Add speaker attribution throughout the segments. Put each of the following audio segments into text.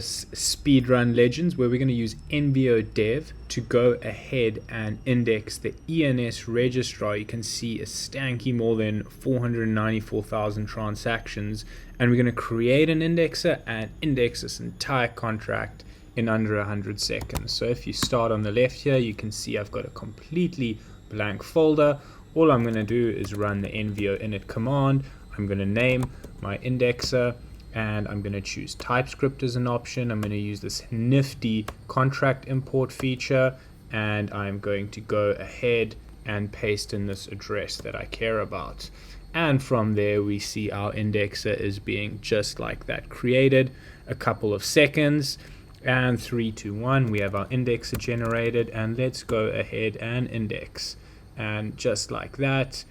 Speaker 1: Speedrun Legends, where we're going to use Envio dev to go ahead and index the ENS Registrar. You can see a stanky more than 494,000 transactions, and we're going to create an indexer and index this entire contract in under 100 seconds. So if you start on the left here, you can see I've got a completely blank folder. All I'm going to do is run the envio init command. I'm going to name my indexer, and I'm going to choose TypeScript as an option. I'm going to use this nifty contract import feature, and I'm going to go ahead and paste in this address that I care about. And from there we see our indexer is being just like that created. A couple of seconds, and 3, 2, 1, we have our indexer generated, and let's go ahead and index. And just like that,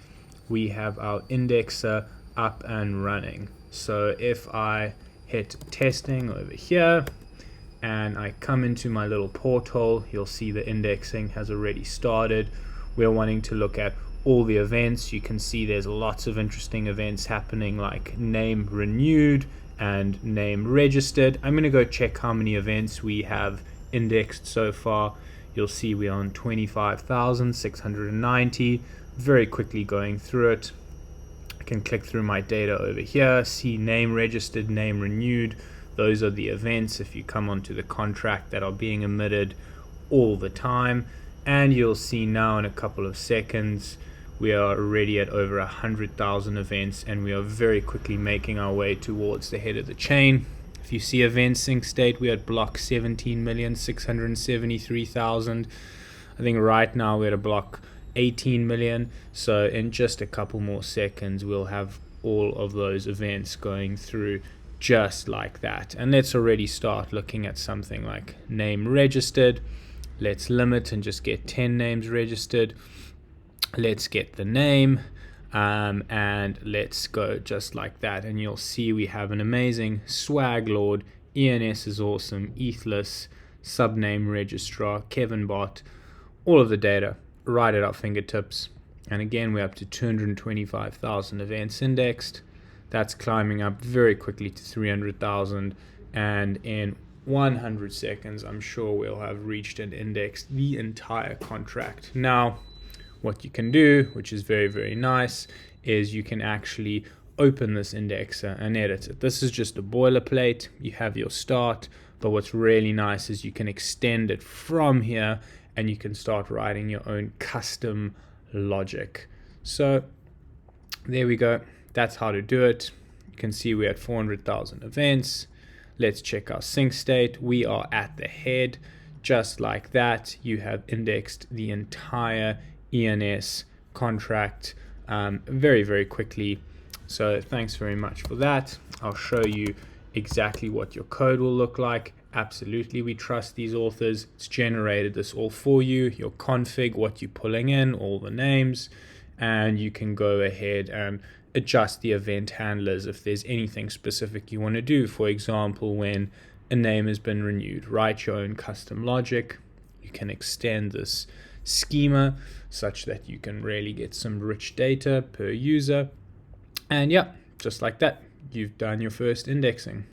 Speaker 1: we have our indexer up and running. So if I hit testing over here and I come into my little porthole, you'll see the indexing has already started. We're wanting to look at all the events. You can see there's lots of interesting events happening, like name renewed and name registered. I'm going to go check how many events we have indexed so far. You'll see we're on 25,690. Very quickly going through it. I can click through my data over here, see name registered, name renewed. Those are the events if you come onto the contract that are being emitted all the time. And you'll see now in a couple of seconds we are already at over 100,000 events, and we are very quickly making our way towards the head of the chain. If you see event sync state, we're at block 17,673,000. I think right now we're at a block 18 million. So in just a couple more seconds we'll have all of those events going through just like that. And let's already start looking at something like name registered. Let's limit and just get 10 names registered. Let's get the name, and let's go just like that, and you'll see we have an amazing swag lord. ENS is awesome, ethless, subname registrar, Kevin bot, all of the data right at our fingertips. And again, we're up to 225,000 events indexed. That's climbing up very quickly to 300,000, and in 100 seconds I'm sure we'll have reached and indexed the entire contract. Now what you can do, which is very, very nice, is you can actually open this indexer and edit it. This is just a boilerplate. You have your start, but what's really nice is you can extend it from here and you can start writing your own custom logic. So there we go. That's how to do it. You can see we're at 400,000 events. Let's check our sync state. We are at the head. Just like that, you have indexed the entire ENS contract very, very quickly. So thanks very much for that. I'll show you exactly what your code will look like. Absolutely, we trust these authors. It's generated this all for you, your config, what you're pulling in, all the names, and you can go ahead and adjust the event handlers if there's anything specific you want to do. For example, when a name has been renewed, write your own custom logic. You can extend this schema such that you can really get some rich data per user. And yeah, just like that, you've done your first indexing.